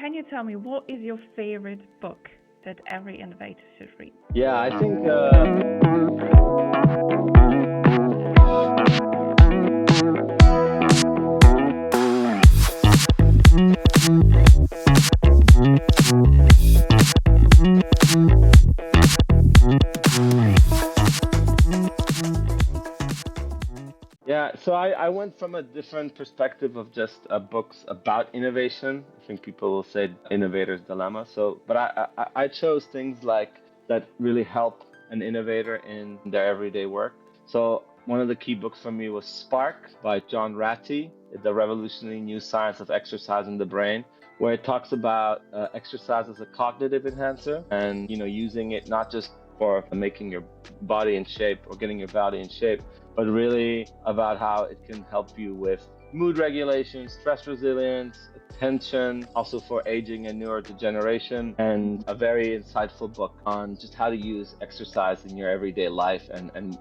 can you tell me what is your favorite book that every innovator should read? Yeah, I think so I went from a different perspective of just books about innovation. I think people will say innovator's dilemma. So, but I chose things like that really help an innovator in their everyday work. So one of the key books for me was Spark by John Ratty, The Revolutionary New Science of Exercise in the Brain, where it talks about exercise as a cognitive enhancer and using it not just for making your body in shape or getting your body in shape, but really about how it can help you with mood regulation, stress resilience, attention, also for aging and neurodegeneration, and a very insightful book on just how to use exercise in your everyday life and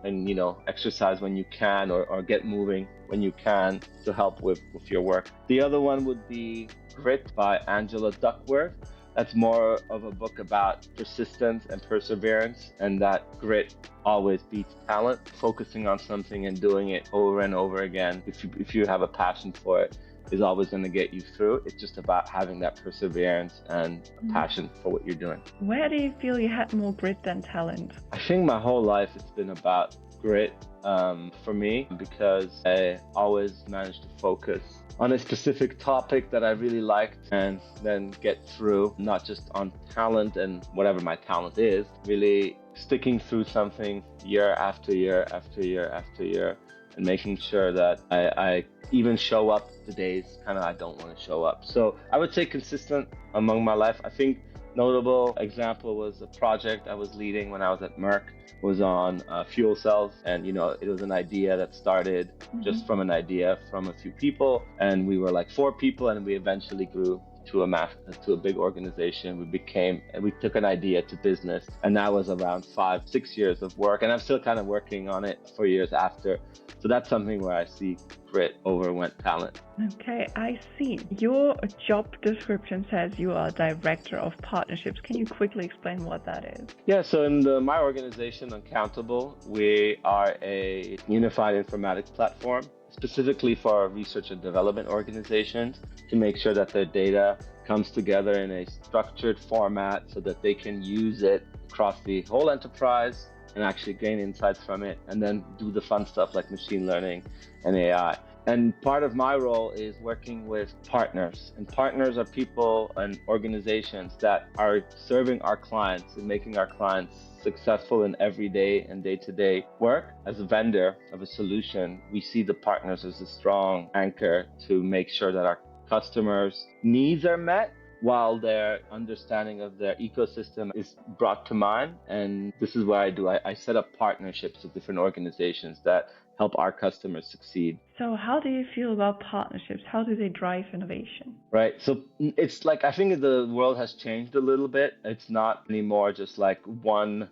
exercise when you can or get moving when you can to help with your work. The other one would be Grit by Angela Duckworth. That's more of a book about persistence and perseverance, and that grit always beats talent. Focusing on something and doing it over and over again, if you have a passion for it, is always going to get you through. It's just about having that perseverance and passion for what you're doing. Where do you feel you had more grit than talent? I think my whole life it's been about grit for me, because I always managed to focus on a specific topic that I really liked and then get through, not just on talent and whatever my talent is, really sticking through something year after year after year after year and making sure that I even show up the days kind of I don't want to show up. So I would say consistent among my life. I think notable example was a project I was leading when I was at Merck, was on fuel cells, and it was an idea that started just from an idea from a few people, and we were like 4 people, and we eventually grew to a big organization. We took an idea to business, and that was around 5-6 years of work, and I'm still kind of working on it for years after. So that's something where I see grit overwent talent. Okay, I see. Your job description says you are director of partnerships. Can you quickly explain what that is? Yeah, so in my organization, Uncountable, we are a unified informatics platform specifically for research and development organizations to make sure that their data comes together in a structured format so that they can use it across the whole enterprise and actually gain insights from it, and then do the fun stuff like machine learning and AI. And part of my role is working with partners. And partners are people and organizations that are serving our clients and making our clients successful in everyday and day-to-day work. As a vendor of a solution, we see the partners as a strong anchor to make sure that our customers' needs are met while their understanding of their ecosystem is brought to mind. And this is what I do. I set up partnerships with different organizations that help our customers succeed. So how do you feel about partnerships? How do they drive innovation? Right. So it's like, I think the world has changed a little bit. It's not anymore just like one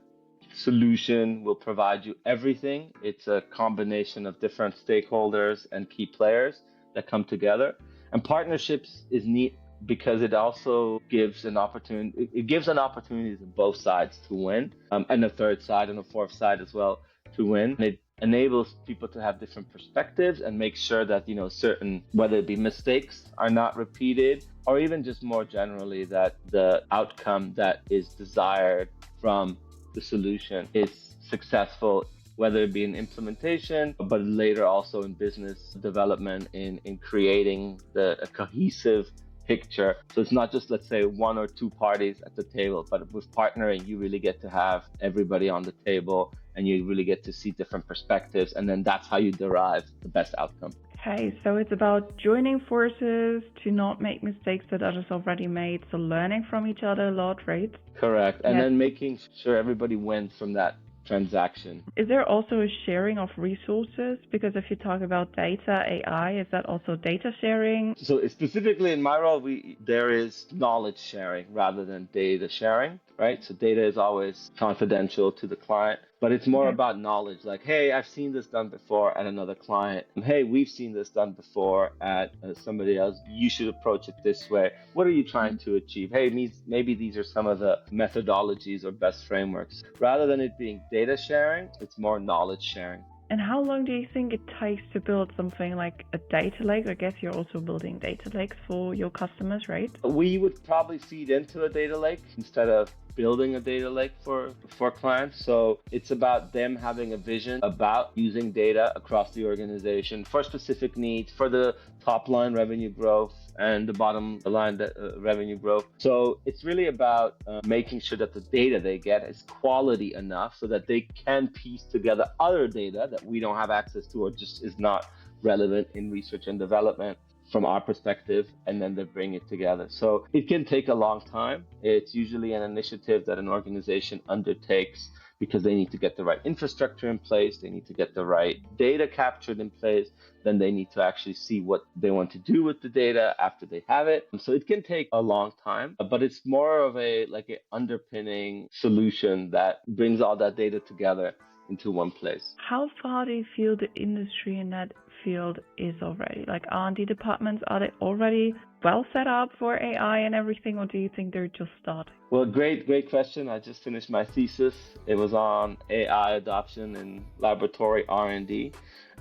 solution will provide you everything. It's a combination of different stakeholders and key players that come together. And partnerships is neat because it also gives an opportunity. It gives an opportunity to both sides to win, and a third side and a fourth side as well to win. And it enables people to have different perspectives and make sure that certain, whether it be mistakes, are not repeated, or even just more generally that the outcome that is desired from the solution is successful, whether it be in implementation, but later also in business development, in creating a cohesive picture. So it's not just, let's say, 1 or 2 parties at the table, but with partnering, you really get to have everybody on the table and you really get to see different perspectives. And then that's how you derive the best outcome. Okay, so it's about joining forces to not make mistakes that others already made. So learning from each other a lot, right? Correct. And then making sure everybody wins from that transaction. Is there also a sharing of resources? Because if you talk about data, AI, is that also data sharing? So specifically in my role, there is knowledge sharing rather than data sharing. right? So data is always confidential to the client, but it's more about knowledge. Like, hey, I've seen this done before at another client. And hey, we've seen this done before at somebody else. You should approach it this way. What are you trying to achieve? Hey, maybe these are some of the methodologies or best frameworks. Rather than it being data sharing, it's more knowledge sharing. And how long do you think it takes to build something like a data lake? I guess you're also building data lakes for your customers, right? We would probably feed into a data lake instead of building a data lake for clients. So it's about them having a vision about using data across the organization for specific needs, for the top line revenue growth and the bottom line revenue growth. So it's really about making sure that the data they get is quality enough so that they can piece together other data that we don't have access to or just is not relevant in research and development from our perspective, and then they bring it together. So it can take a long time. It's usually an initiative that an organization undertakes because they need to get the right infrastructure in place, they need to get the right data captured in place, then they need to actually see what they want to do with the data after they have it. So it can take a long time, but it's more of an underpinning solution that brings all that data together into one place. How far do you feel the industry in that field is already? Like R&D departments, are they already well set up for AI and everything, or do you think they're just starting? Well, great question. I just finished my thesis. It was on AI adoption in laboratory R&D.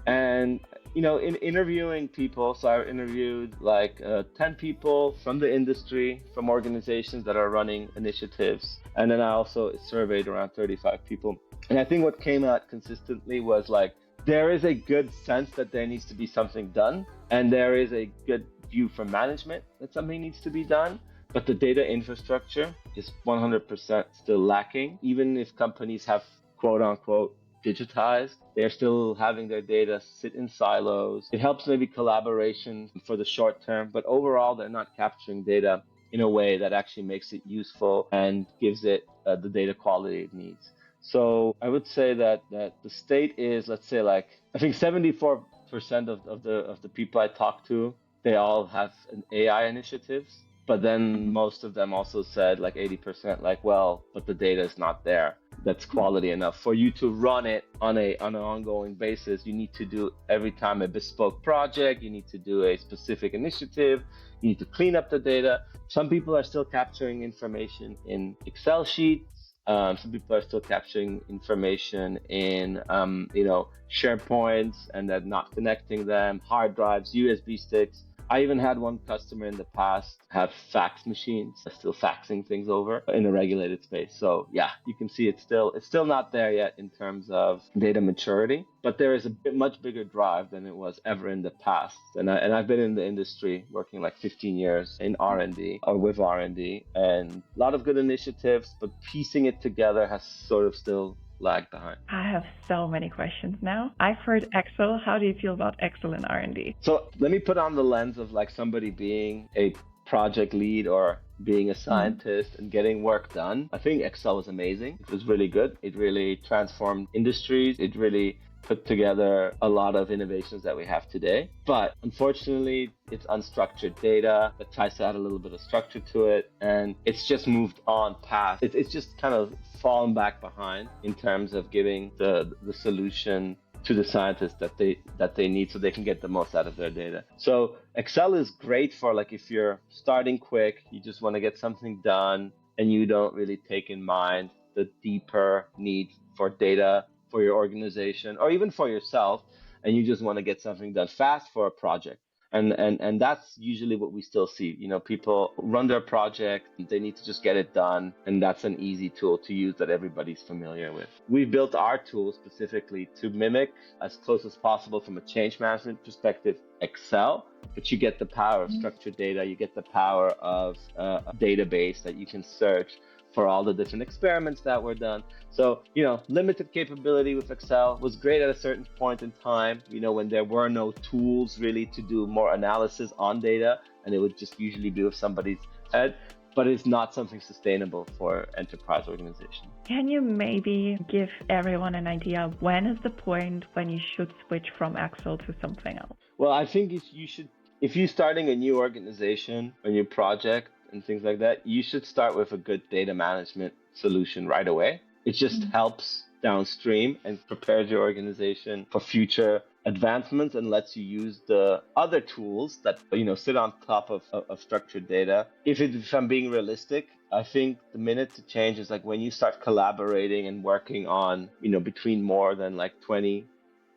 And in interviewing people, so I interviewed 10 people from the industry, from organizations that are running initiatives. And then I also surveyed around 35 people. And I think what came out consistently was there is a good sense that there needs to be something done. And there is a good view from management that something needs to be done. But the data infrastructure is 100% still lacking. Even if companies have quote unquote digitized, they're still having their data sit in silos. It helps maybe collaboration for the short term, but overall they're not capturing data in a way that actually makes it useful and gives it the data quality it needs. So I would say that the state is, let's say, I think 74% of the people I talk to, they all have an AI initiatives. But then most of them also said 80%, but the data is not there. That's quality enough for you to run it on an ongoing basis. You need to do every time a bespoke project. You need to do a specific initiative. You need to clean up the data. Some people are still capturing information in Excel sheets. Some people are still capturing information in, SharePoints and then not connecting them, hard drives, USB sticks. I even had one customer in the past have fax machines, still faxing things over in a regulated space. So yeah, you can see it's still not there yet in terms of data maturity, but there is a much bigger drive than it was ever in the past. And I've been in the industry working 15 years in R&D or with R&D, and a lot of good initiatives, but piecing it together has sort of still lag behind. I have so many questions now. I've heard Excel. How do you feel about Excel in R&D? So let me put on the lens of somebody being a project lead or being a scientist and getting work done. I think Excel was amazing. It was really good. It really transformed industries. It really put together a lot of innovations that we have today. But unfortunately, it's unstructured data that tries to add a little bit of structure to it. And it's just moved on past. It's just kind of fallen back behind in terms of giving the solution to the scientists that they need so they can get the most out of their data. So Excel is great for if you're starting quick, you just want to get something done and you don't really take in mind the deeper need for data for your organization or even for yourself, and you just want to get something done fast for a project. And that's usually what we still see. People run their project, they need to just get it done, and that's an easy tool to use that everybody's familiar with. We built our tool specifically to mimic as close as possible from a change management perspective Excel, but you get the power of structured data, you get the power of a database that you can search for all the different experiments that were done. So, limited capability with Excel was great at a certain point in time, when there were no tools really to do more analysis on data, and it would just usually be with somebody's head, but it's not something sustainable for enterprise organization. Can you maybe give everyone an idea when is the point when you should switch from Excel to something else? Well, I think you should, if you're starting a new organization, a new project, and things like that, you should start with a good data management solution right away. It just helps downstream and prepares your organization for future advancements and lets you use the other tools that sit on top of structured data. If I'm being realistic, I think the minute to change is like when you start collaborating and working on between more than like 20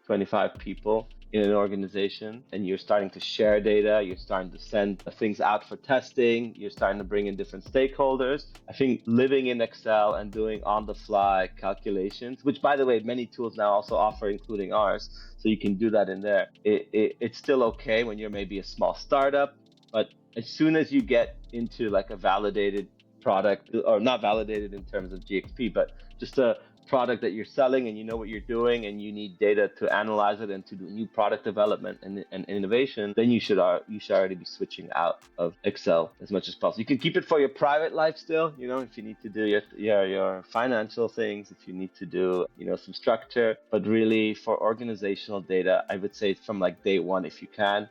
25 people in an organization, and you're starting to share data, you're starting to send things out for testing, you're starting to bring in different stakeholders. I think living in Excel and doing on-the-fly calculations, which by the way, many tools now also offer, including ours, so you can do that in there. It's still okay when you're maybe a small startup, but as soon as you get into like a validated product, or not validated in terms of GXP, but just a product that you're selling and you know what you're doing and you need data to analyze it and to do new product development and innovation, then you should already be switching out of Excel as much as possible. You can keep it for your private life still, if you need to do your financial things, if you need to do some structure, but really for organizational data, I would say from like day one if you can.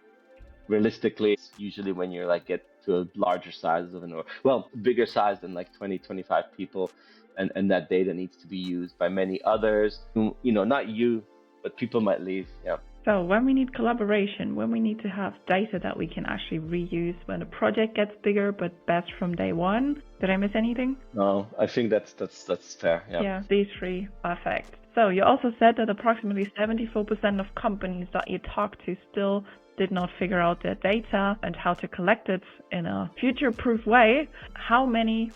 Realistically, it's usually when you're like get to a larger size of bigger size than like 20-25 people, and that data needs to be used by many others, not you, but people might leave. Yeah. So when we need collaboration, when we need to have data that we can actually reuse when a project gets bigger, but best from day one, did I miss anything? No, I think that's fair. Yeah. Yeah, these three, perfect. So you also said that approximately 74% of companies that you talk to still did not figure out their data and how to collect it in a future-proof way. How many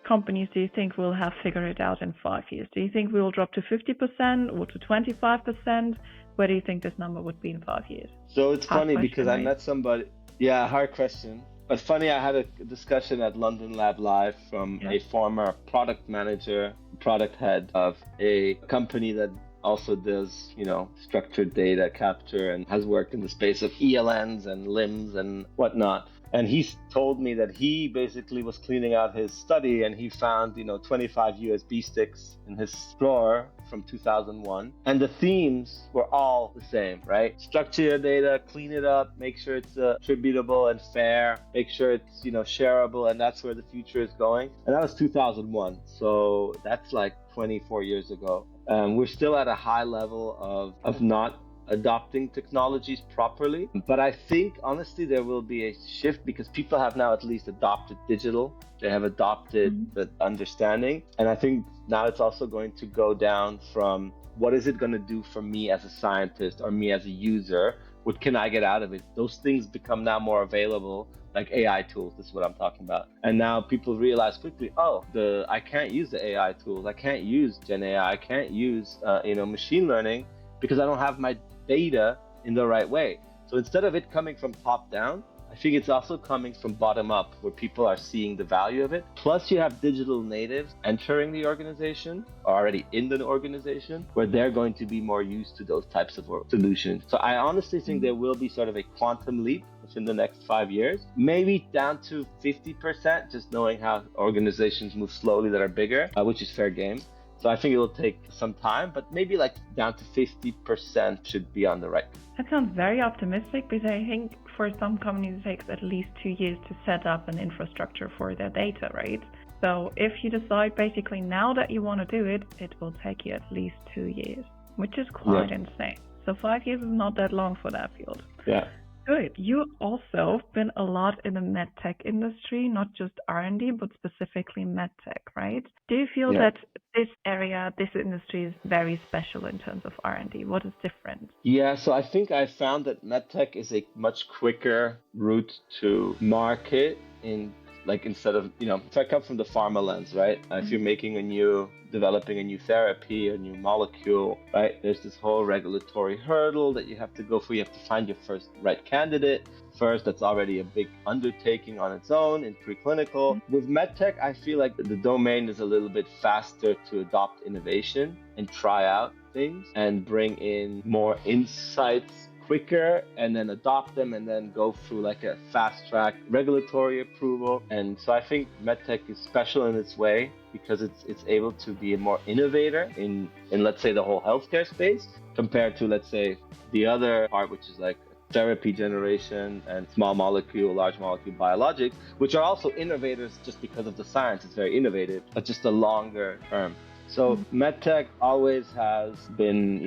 companies do you think will have figured it out in 5 years? Do you think we will drop to 50% or to 25%? Where do you think this number would be in 5 years? So it's funny because I met somebody. Yeah, hard question. But funny, I had a discussion at London Lab Live from a former product manager, product head of a company that also does, structured data capture and has worked in the space of ELNs and LIMS and whatnot. And he told me that he basically was cleaning out his study and he found, 25 USB sticks in his drawer from 2001. And the themes were all the same, right? Structure your data, clean it up, make sure it's attributable and fair, make sure it's, shareable, and that's where the future is going. And that was 2001. So that's like 24 years ago. We're still at a high level of not adopting technologies properly. But I think, honestly, there will be a shift because people have now at least adopted digital. They have adopted the understanding. And I think now it's also going to go down from what is it going to do for me as a scientist or me as a user? What can I get out of it? Those things become now more available, like AI tools. This is what I'm talking about. And now people realize quickly, I can't use the AI tools. I can't use Gen AI. I can't use, machine learning because I don't have my data in the right way. So instead of it coming from top down, I think it's also coming from bottom up, where people are seeing the value of it. Plus you have digital natives entering the organization, or already in the organization, where they're going to be more used to those types of solutions. So I honestly think there will be sort of a quantum leap within the next 5 years, maybe down to 50%, just knowing how organizations move slowly that are bigger, which is fair game. So I think it will take some time, but maybe like down to 50% should be on the right. That sounds very optimistic, because I think for some companies it takes at least 2 years to set up an infrastructure for their data, right? So if you decide basically now that you want to do it, it will take you at least 2 years, which is quite insane. So 5 years is not that long for that field. Yeah. Good. You also been a lot in the MedTech industry, not just R&D, but specifically MedTech, right? Do you feel that this area, this industry is very special in terms of R&D? What is different? Yeah, so I think I found that MedTech is a much quicker route to market instead of, if I come from the pharma lens, right? If you're developing a new therapy, a new molecule, right? There's this whole regulatory hurdle that you have to go through. You have to find your first right candidate first. That's already a big undertaking on its own in preclinical. With MedTech, I feel like the domain is a little bit faster to adopt innovation and try out things and bring in more insights quicker, and then adopt them, and then go through like a fast track regulatory approval. And so I think MedTech is special in its way because it's able to be a more innovator in let's say the whole healthcare space compared to, let's say, the other part, which is like therapy generation and small molecule, large molecule biologics, which are also innovators just because of the science. It's very innovative, but just a longer term. So MedTech always has been,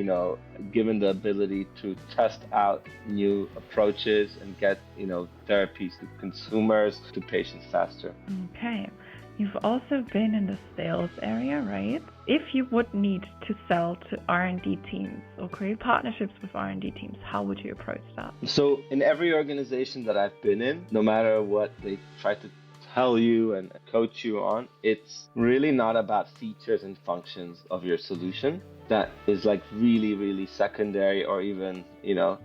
given the ability to test out new approaches and get, therapies to consumers, to patients faster. Okay. You've also been in the sales area, right? If you would need to sell to R&D teams or create partnerships with R&D teams, how would you approach that? So in every organization that I've been in, no matter what they try to tell you and coach you on, it's really not about features and functions of your solution. That is like really, really secondary or even,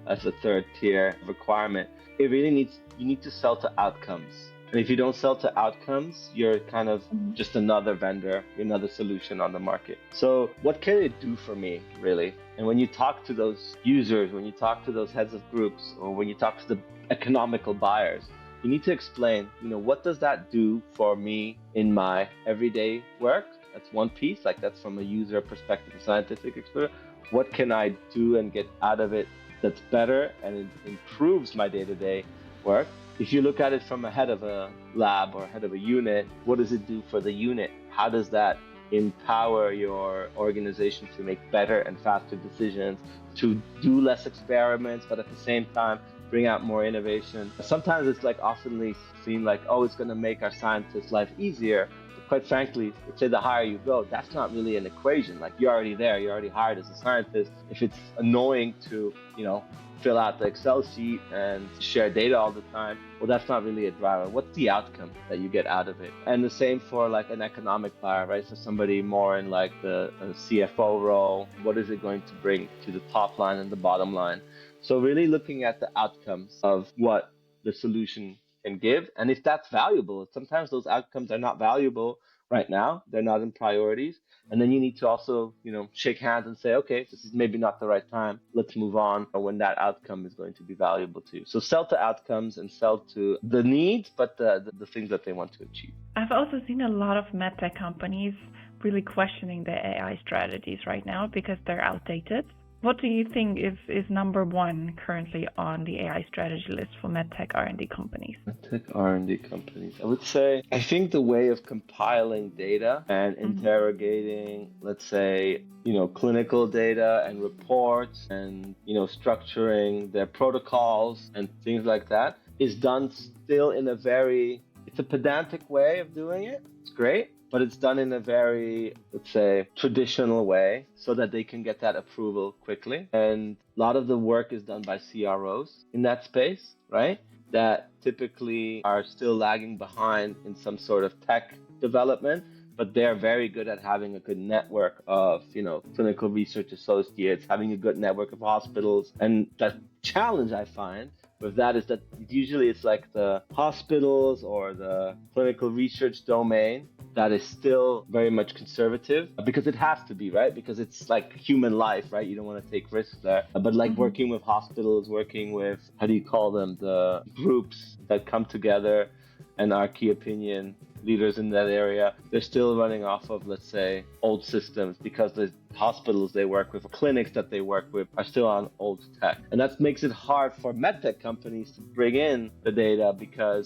as a third tier requirement. It really you need to sell to outcomes. And if you don't sell to outcomes, you're kind of just another vendor, another solution on the market. So what can it do for me, really? And when you talk to those users, when you talk to those heads of groups, or when you talk to the economical buyers, you need to explain, what does that do for me in my everyday work? That's one piece, like that's from a user perspective, a scientific experience. What can I do and get out of it that's better and it improves my day-to-day work? If you look at it from a head of a lab or head of a unit, what does it do for the unit? How does that empower your organization to make better and faster decisions, to do less experiments, but at the same time, bring out more innovation? Sometimes it's often seen like, oh, it's going to make our scientists' life easier. But quite frankly, let's say the higher you go, that's not really an equation. Like you're already there, you're already hired as a scientist. If it's annoying to, fill out the Excel sheet and share data all the time, well, that's not really a driver. What's the outcome that you get out of it? And the same for an economic buyer, right? For somebody more in the CFO role, what is it going to bring to the top line and the bottom line? So really looking at the outcomes of what the solution can give. And if that's valuable, sometimes those outcomes are not valuable right now. They're not in priorities. And then you need to also, shake hands and say, okay, this is maybe not the right time. Let's move on when that outcome is going to be valuable to you. So sell to outcomes and sell to the needs, but the things that they want to achieve. I've also seen a lot of MedTech companies really questioning their AI strategies right now because they're outdated. What do you think is number one currently on the AI strategy list for MedTech R&D companies? MedTech R&D companies. I would say, I think the way of compiling data and interrogating, let's say, clinical data and reports and, structuring their protocols and things like that is done still in it's a pedantic way of doing it. It's great. But it's done in a very, let's say, traditional way so that they can get that approval quickly. And a lot of the work is done by CROs in that space, right? That typically are still lagging behind in some sort of tech development, but they're very good at having a good network of, clinical research associates, having a good network of hospitals. And the challenge I find with that is that usually it's the hospitals or the clinical research domain that is still very much conservative because it has to be, right? Because it's human life, right? You don't want to take risks there. But working with hospitals, working with, how do you call them? The groups that come together and are key opinion leaders in that area, they're still running off of, let's say, old systems because the hospitals they work with, clinics that they work with are still on old tech. And that makes it hard for MedTech companies to bring in the data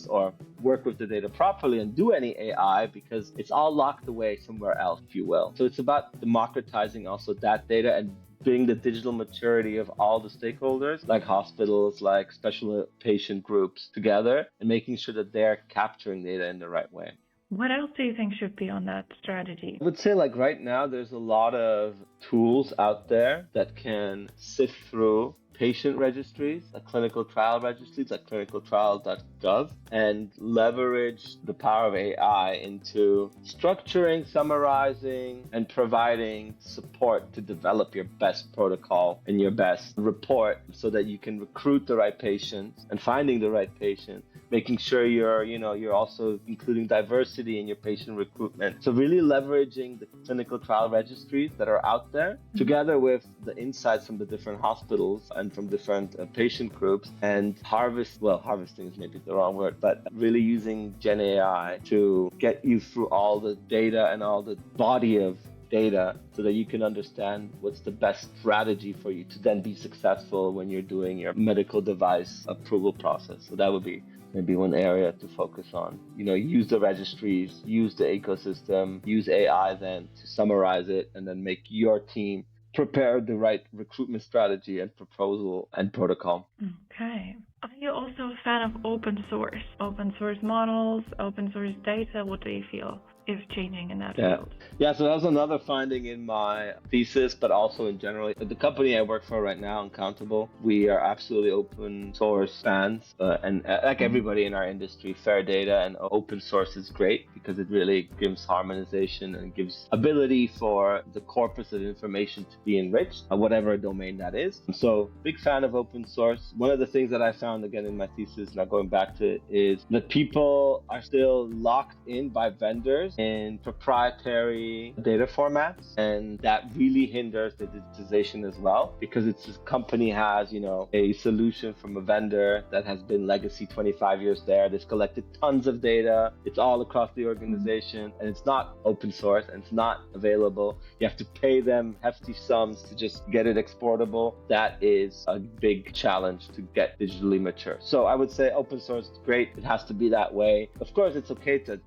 or work with the data properly and do any AI because it's all locked away somewhere else, if you will. So it's about democratizing also that data and bring the digital maturity of all the stakeholders, like hospitals, like special patient groups together and making sure that they're capturing data in the right way. What else do you think should be on that strategy? I would say right now, there's a lot of tools out there that can sift through patient registries, like clinical trial registries, like clinicaltrial.gov, and leverage the power of AI into structuring, summarizing, and providing support to develop your best protocol and your best report so that you can recruit the right patients and finding the right patient, making sure you're also including diversity in your patient recruitment. So really leveraging the clinical trial registries that are out there together with the insights from the different hospitals and from different patient groups and harvesting is maybe the wrong word, but really using Gen AI to get you through all the data and all the body of data so that you can understand what's the best strategy for you to then be successful when you're doing your medical device approval process. So that would be maybe one area to focus on. Use the registries, use the ecosystem, use AI then to summarize it, and then make your team prepare the right recruitment strategy and proposal and protocol. Okay. Are you also a fan of open source models, open source data? What do you feel is changing in that field? Yeah, so that was another finding in my thesis, but also in general. The company I work for right now, Uncountable, we are absolutely open source fans. And like everybody in our industry, fair data and open source is great because it really gives harmonization and gives ability for the corpus of information to be enriched, whatever domain that is. So big fan of open source. One of the things that I found again in my thesis, now going back to it, is that people are still locked in by vendors in proprietary data formats, and that really hinders the digitization as well, because it's this company has a solution from a vendor that has been legacy 25 years there. They've collected tons of data, it's all across the organization, and it's not open source and it's not available. You have to pay them hefty sums to just get it exportable. That is a big challenge to get digitally mature. So I would say open source is great. It has to be that way. Of course, it's okay that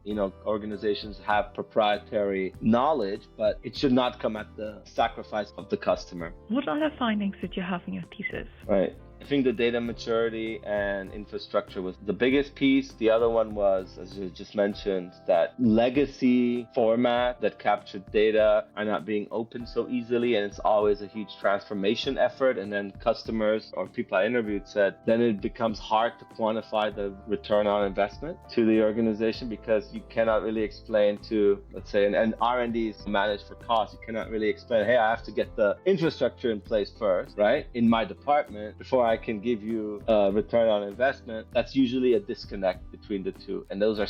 organizations have proprietary knowledge, but it should not come at the sacrifice of the customer. What other findings did you have in your thesis? Right. I think the data maturity and infrastructure was the biggest piece. The other one was, as you just mentioned, that legacy format that captured data are not being open so easily, and it's always a huge transformation effort. And then customers or people I interviewed said then it becomes hard to quantify the return on investment to the organization, because you cannot really explain to, let's say, an R&D is managed for cost. You cannot really explain, hey, I have to get the infrastructure in place first, right, in my department before I can give you a return on investment. That's usually a disconnect between the two. And those are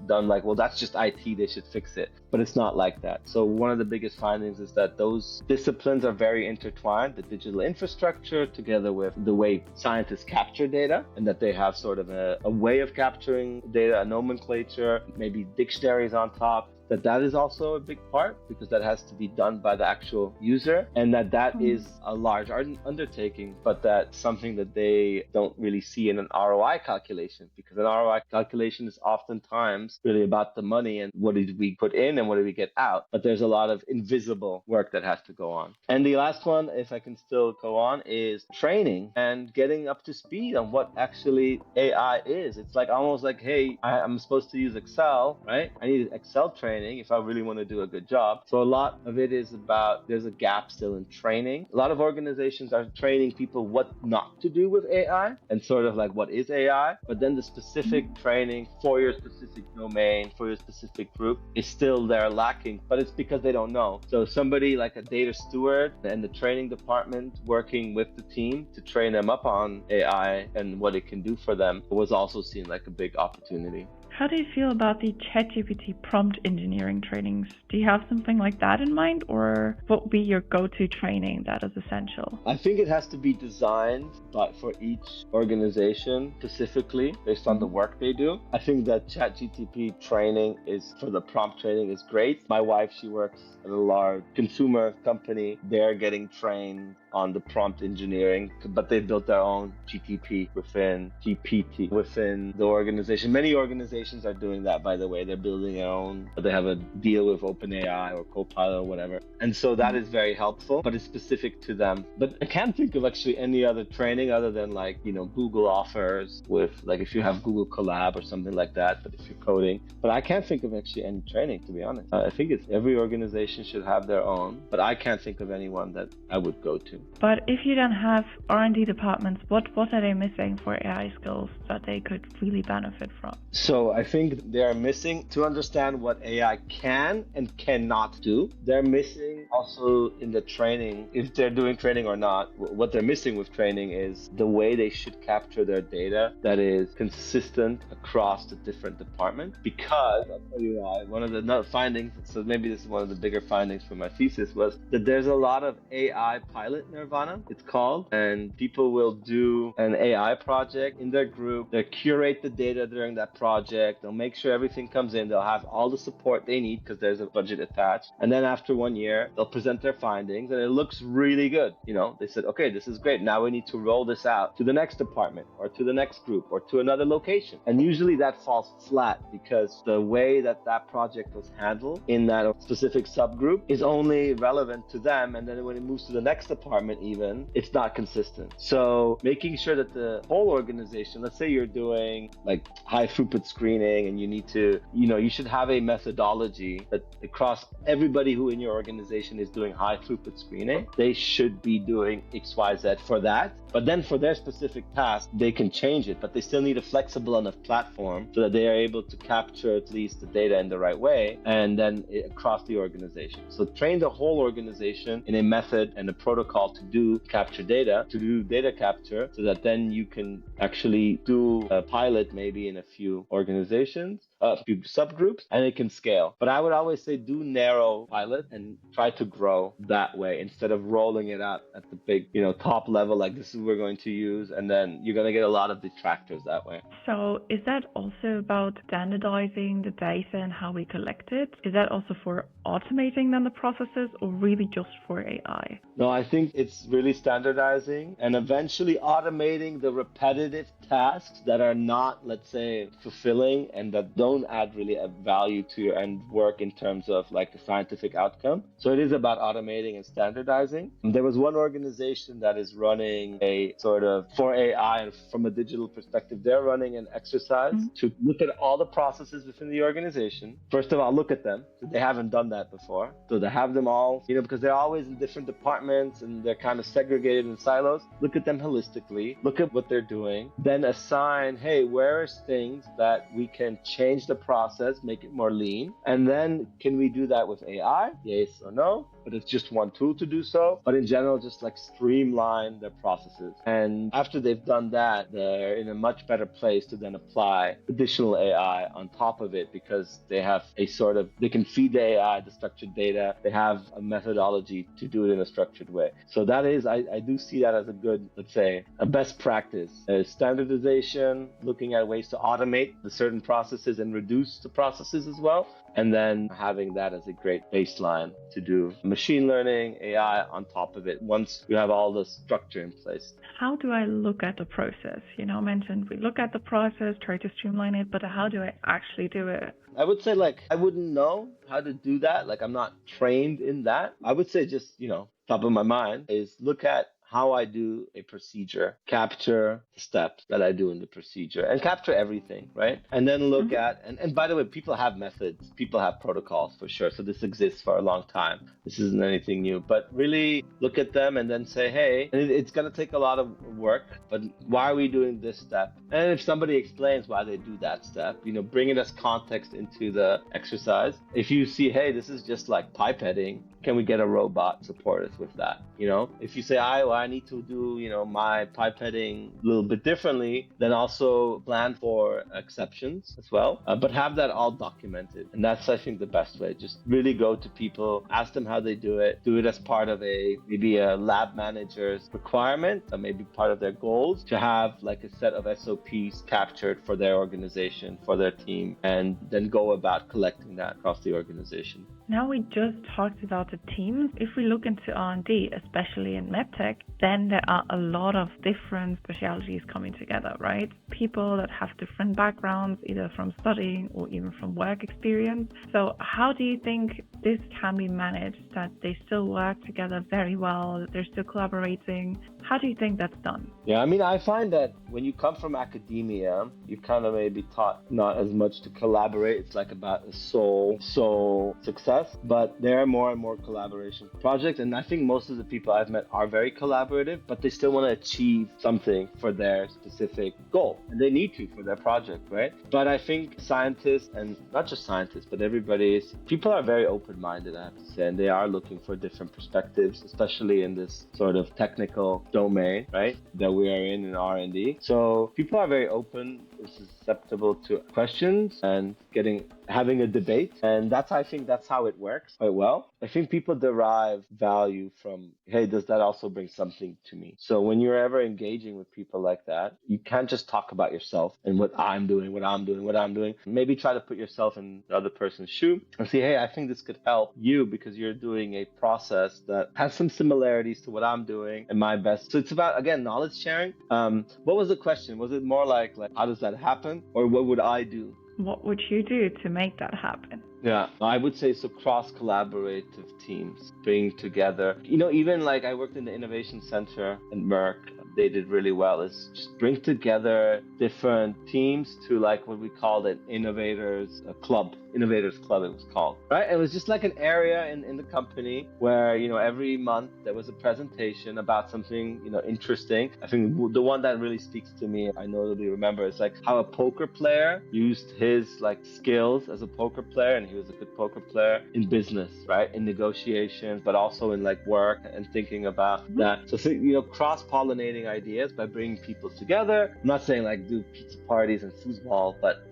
done like, well, that's just IT, they should fix it. But it's not like that. So one of the biggest findings is that those disciplines are very intertwined, the digital infrastructure together with the way scientists capture data, and that they have sort of a way of capturing data, a nomenclature, maybe dictionaries on top. That is also a big part, because that has to be done by the actual user, and that is a large undertaking, but that's something that they don't really see in an ROI calculation, because an ROI calculation is oftentimes really about the money and what did we put in and what did we get out, but there's a lot of invisible work that has to go on. And the last one, if I can still go on, is training and getting up to speed on what actually AI is. It's like almost like, hey, I'm supposed to use Excel, right? I need Excel training if I really want to do a good job. So a lot of it is about, there's a gap still in training. A lot of organizations are training people what not to do with AI and sort of like what is AI, but then the specific training for your specific domain, for your specific group is still there lacking, but it's because they don't know. So somebody like a data steward and the training department working with the team to train them up on AI and what it can do for them was also seen like a big opportunity. How do you feel about the ChatGPT prompt engineering trainings? Do you have something like that in mind, or what would be your go-to training that is essential? I think it has to be designed for each organization specifically based on the work they do. I think that ChatGPT training for the prompt training is great. My wife, she works at a large consumer company. They're getting trained on the prompt engineering, but they built their own GPT within the organization. Many organizations are doing that, by the way. They're building their own, but they have a deal with OpenAI or Copilot or whatever. And so that is very helpful, but it's specific to them. But I can't think of actually any other training other than Google offers with if you have Google Colab or something like that, but if you're coding. But I can't think of actually any training, to be honest. I think every organization should have their own, but I can't think of anyone that I would go to. But if you don't have R&D departments, what are they missing for AI skills that they could really benefit from? So I think they're missing to understand what AI can and cannot do. They're missing also in the training, if they're doing training or not, what they're missing with training is the way they should capture their data that is consistent across the different departments. Because, I'll tell you why, one of the findings, so maybe this is one of the bigger findings from my thesis, was that there's a lot of AI pilot Nirvana, it's called, and people will do an AI project in their group. They'll curate the data during that project. They'll make sure everything comes in. They'll have all the support they need because there's a budget attached. And then after 1 year, they'll present their findings, and it looks really good. They said, okay, this is great. Now we need to roll this out to the next department or to the next group or to another location. And usually that falls flat because the way that project was handled in that specific subgroup is only relevant to them. And then when it moves to the next department, even, it's not consistent. So making sure that the whole organization, let's say you're doing like high throughput screening and you need to, you should have a methodology that across everybody who in your organization is doing high throughput screening, they should be doing XYZ for that. But then for their specific task, they can change it, but they still need a flexible enough platform so that they are able to capture at least the data in the right way and then across the organization. So train the whole organization in a method and a protocol to capture data, to do data capture, so that then you can actually do a pilot maybe in a few organizations, a few subgroups, and it can scale. But I would always say do narrow pilot and try to grow that way instead of rolling it out at the big, top level, like this is what we're going to use, and then you're going to get a lot of detractors that way. So is that also about standardizing the data and how we collect it? Is that also for automating then the processes or really just for AI? No, I think it's really standardizing and eventually automating the repetitive tasks that are not, let's say, fulfilling and that don't add really a value to your end work in terms of like the scientific outcome. So it is about automating and standardizing. There was one organization that is running a sort of, for AI and from a digital perspective, they're running an exercise to look at all the processes within the organization. First of all, look at them. They haven't done that before. So they have them all, because they're always in different departments and they're kind of segregated in silos. Look at them holistically. Look at what they're doing. Then assign, hey, where's things that we can change the process, make it more lean? And then can we do that with AI? Yes or no? But it's just one tool to do so. But in general, just like streamline their processes. And after they've done that, they're in a much better place to then apply additional AI on top of it because they have they can feed the AI the structured data. They have a methodology to do it in a structured way. So that is, I do see that as a good, let's say, a best practice. Standardization, looking at ways to automate the certain processes and reduce the processes as well. And then having that as a great baseline to do machine learning, AI on top of it once you have all the structure in place. How do I look at the process? I mentioned we look at the process, try to streamline it, but how do I actually do it? I would say I wouldn't know how to do that. I'm not trained in that. I would say just, top of my mind is look at how I do a procedure, capture the steps that I do in the procedure and capture everything, right? And then look at, and by the way, people have methods, people have protocols for sure. So this exists for a long time. This isn't anything new, but really look at them and then say, hey, it's going to take a lot of work, but why are we doing this step? And if somebody explains why they do that step, bring it as context into the exercise. If you see, hey, this is just like pipetting, can we get a robot support us with that? If you say, I need to do, my pipetting a little bit differently, then also plan for exceptions as well, but have that all documented. And that's, I think, the best way. Just really go to people, ask them how they do it as part of maybe a lab manager's requirement, or maybe part of their goals to have like a set of SOPs captured for their organization, for their team, and then go about collecting that across the organization. Now we just talked about the teams. If we look into R&D, especially in MedTech, then there are a lot of different specialties coming together, right? People that have different backgrounds, either from studying or even from work experience. So how do you think this can be managed, that they still work together very well, that they're still collaborating? How do you think that's done? Yeah, I find that when you come from academia, you kind of maybe taught not as much to collaborate. It's like about a soul success, but there are more and more collaboration projects. And I think most of the people I've met are very collaborative, but they still want to achieve something for their specific goal. And they need to for their project, right? But I think scientists, and not just scientists, but people are very open-minded, I have to say, and they are looking for different perspectives, especially in this sort of technical domain, right, that we are in R&D. So people are very open is susceptible to questions and having a debate. And I think that's how it works quite well. I think people derive value from, hey, does that also bring something to me? So when you're ever engaging with people like that, you can't just talk about yourself and what I'm doing, what I'm doing, what I'm doing. Maybe try to put yourself in the other person's shoe and say, hey, I think this could help you because you're doing a process that has some similarities to what I'm doing and my best. So it's about, again, knowledge sharing. What was the question? Was it more like how does that happen? Or what would I do? What would you do to make that happen? Yeah, I would say so cross-collaborative teams bring together, even like I worked in the Innovation Center at Merck, they did really well is just bring together different teams to like what we called an Innovators Club it was called, right? It was just like an area in the company where, every month there was a presentation about something, interesting. I think the one that really speaks to me, I notably remember, is like how a poker player used his like skills as a poker player, and he was a good poker player in business, right? In negotiations, but also in like work and thinking about that. So, cross-pollinating ideas by bringing people together. I'm not saying like do pizza parties and foosball, but,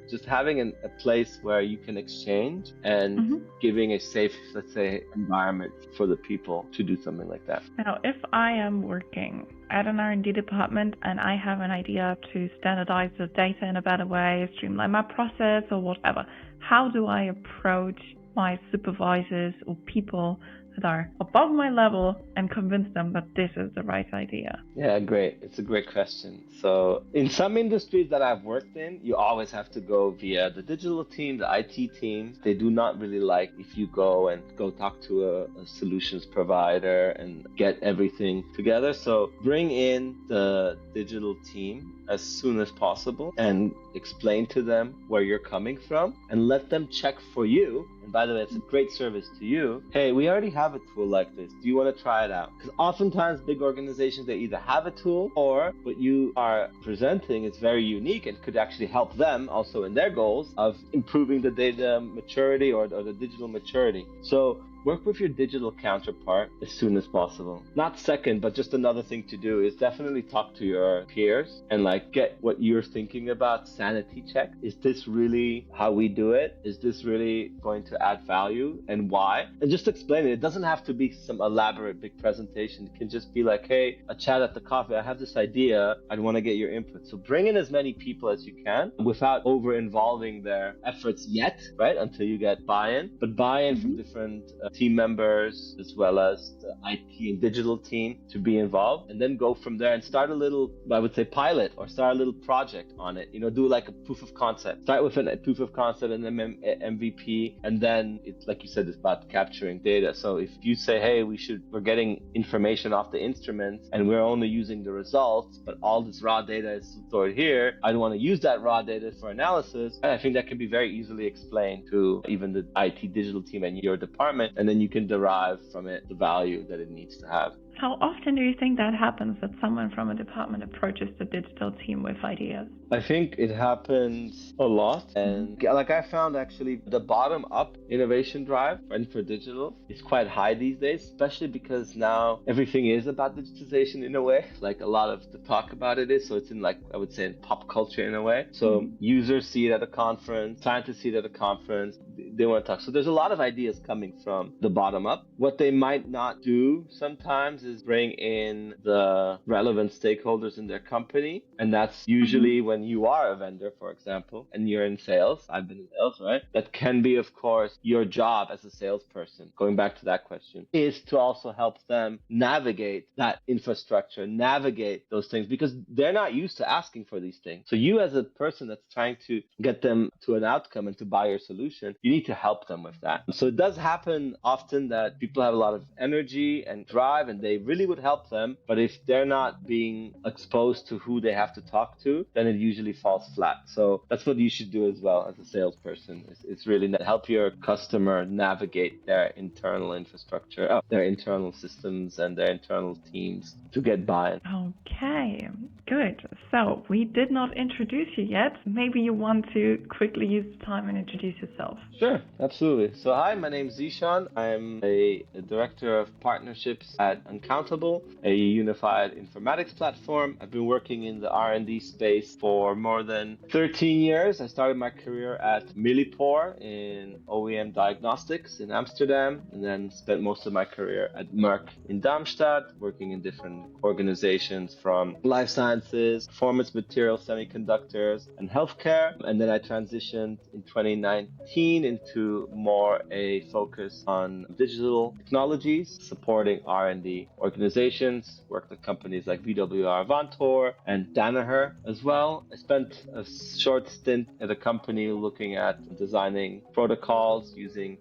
just having a place where you can exchange and giving a safe, let's say, environment for the people to do something like that. Now, if I am working at an R&D department and I have an idea to standardize the data in a better way, streamline my process or whatever, how do I approach my supervisors or people that are above my level and convince them that this is the right idea? Yeah, great. It's a great question. So in some industries that I've worked in, you always have to go via the digital team, the IT team. They do not really like if you go talk to a solutions provider and get everything together. So bring in the digital team as soon as possible and explain to them where you're coming from and let them check for you. And by the way, it's a great service to you. Hey, we already have a tool like this. Do you want to try it out? Because oftentimes big organizations, they either have a tool or what you are presenting is very unique and could actually help them also in their goals of improving the data maturity or the digital maturity. So work with your digital counterpart as soon as possible. Not second, but just another thing to do is definitely talk to your peers and like get what you're thinking about, sanity check. Is this really how we do it? Is this really going to add value and why? And just explain it. It doesn't have to be some elaborate big presentation. It can just be like, hey, a chat at the coffee. I have this idea. I'd want to get your input. So bring in as many people as you can without over involving their efforts yet, right? Until you get buy-in, but buy-in from different team members as well as the IT and digital team to be involved, and then go from there and start a little, I would say, pilot or start a little project on it. Do like a proof of concept. Start with a proof of concept and then MVP, and then it's like you said, it's about capturing data. So if you say, hey, we're getting information off the instruments and we're only using the results, but all this raw data is stored here, I don't want to use that raw data for analysis. And I think that can be very easily explained to even the IT digital team and your department, and then you can derive from it the value that it needs to have. How often do you think that happens, that someone from a department approaches the digital team with ideas? I think it happens a lot. And like I found actually the bottom up innovation drive and for digital is quite high these days, especially because now everything is about digitization in a way. Like a lot of the talk about it is. So it's in like, I would say in pop culture in a way. So users see it at a conference, scientists see it at a conference, they want to talk. So there's a lot of ideas coming from the bottom up. What they might not do sometimes is bring in the relevant stakeholders in their company. And that's usually when you are a vendor, for example, and you're in sales. I've been in sales, right? That can be, of course, your job as a salesperson. Going back to that question, is to also help them navigate that infrastructure, navigate those things, because they're not used to asking for these things. So you as a person that's trying to get them to an outcome and to buy your solution, you need to help them with that. So it does happen often that people have a lot of energy and drive and they really would help them. But if they're not being exposed to who they have to talk to, then it usually falls flat. So that's what you should do as well as a salesperson. It's really help your customer navigate their internal infrastructure, their internal systems and their internal teams to get buy-in. Okay, good. So we did not introduce you yet. Maybe you want to quickly use the time and introduce yourself. Sure, absolutely. So hi, my name's Zeeshan. I'm a director of partnerships at Uncountable, a unified informatics platform. I've been working in the R&D space for for more than 13 years. I started my career at Millipore in OEM diagnostics in Amsterdam, and then spent most of my career at Merck in Darmstadt, working in different organizations from life sciences, performance materials, semiconductors, and healthcare. And then I transitioned in 2019 into more a focus on digital technologies, supporting R&D organizations, worked at companies like VWR Vantor and Danaher as well. I spent a short stint at a company looking at designing protocols using,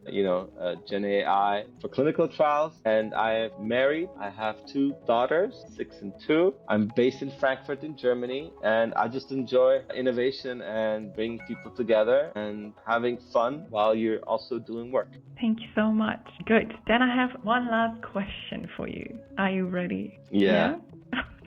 Gen AI for clinical trials. And I am married. I have 2 daughters, 6 and 2. I'm based in Frankfurt in Germany, and I just enjoy innovation and bringing people together and having fun while you're also doing work. Thank you so much. Good. Then I have one last question for you. Are you ready? Yeah.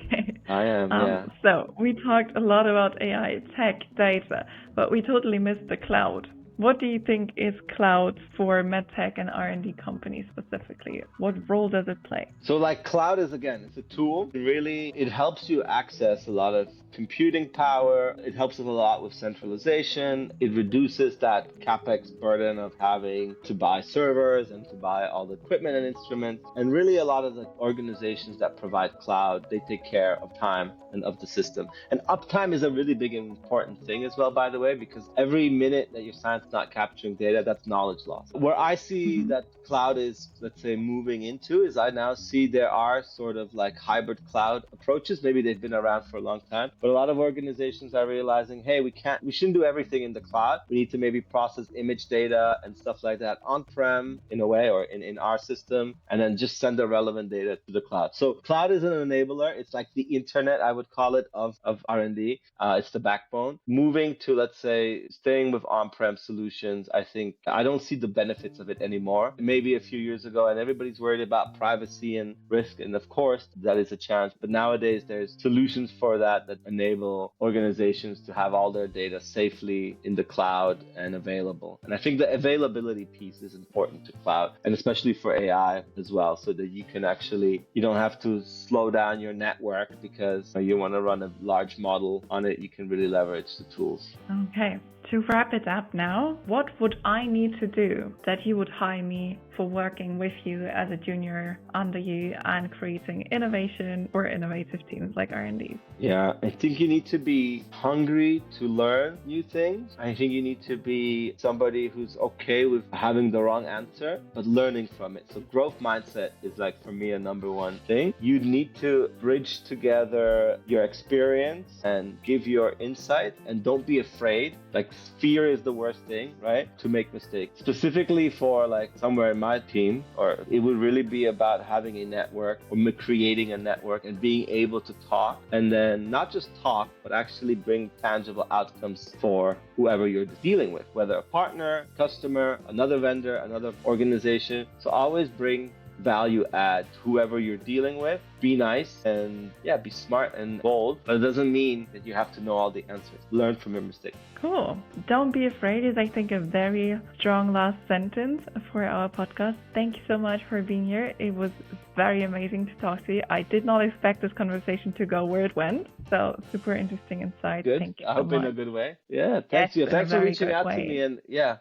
Okay. I am, yeah. So we talked a lot about AI, tech, data, but we totally missed the cloud. What do you think is cloud for MedTech and R&D companies specifically? What role does it play? So cloud is, again, it's a tool. Really, it helps you access a lot of computing power. It helps us a lot with centralization. It reduces that CapEx burden of having to buy servers and to buy all the equipment and instruments. And really, a lot of the organizations that provide cloud, they take care of time and of the system. And uptime is a really big and important thing as well, by the way, because every minute that your science is not capturing data, that's knowledge loss. Where I see that cloud is, let's say, moving into is I now see there are sort of hybrid cloud approaches. Maybe they've been around for a long time, but a lot of organizations are realizing, hey, we shouldn't do everything in the cloud. We need to maybe process image data and stuff like that on-prem in a way, or in our system, and then just send the relevant data to the cloud. So cloud is an enabler. It's like the internet, I would call it, of R&D. It's the backbone. Moving to, let's say, staying with on-prem solutions, I think I don't see the benefits of it anymore. Maybe a few years ago, and everybody's worried about privacy and risk, and of course that is a challenge. But nowadays there's solutions for that enable organizations to have all their data safely in the cloud and available. And I think the availability piece is important to cloud, and especially for AI as well, so that you don't have to slow down your network because you want to run a large model on it. You can really leverage the tools. Okay. To wrap it up now, what would I need to do that you would hire me for working with you as a junior under you and creating innovation or innovative teams like R&D? Yeah, I think you need to be hungry to learn new things. I think you need to be somebody who's okay with having the wrong answer, but learning from it. So growth mindset is for me a number one thing. You need to bridge together your experience and give your insight, and don't be afraid. Fear is the worst thing, right? To make mistakes. Specifically for somewhere in my team, or it would really be about having a network or creating a network and being able to talk, and then not just talk, but actually bring tangible outcomes for whoever you're dealing with, whether a partner, customer, another vendor, another organization. So always bring value add to whoever you're dealing with. Be nice and be smart and bold, but it doesn't mean that you have to know all the answers. Learn from your mistakes. Cool. Don't be afraid is, I think, a very strong last sentence for our podcast. Thank you so much for being here. It was very amazing to talk to you. I did not expect this conversation to go where it went. So super interesting insight. Good. Thank you I hope so in much. a good way. Yeah, thanks you. Thanks for reaching out to me, and yeah.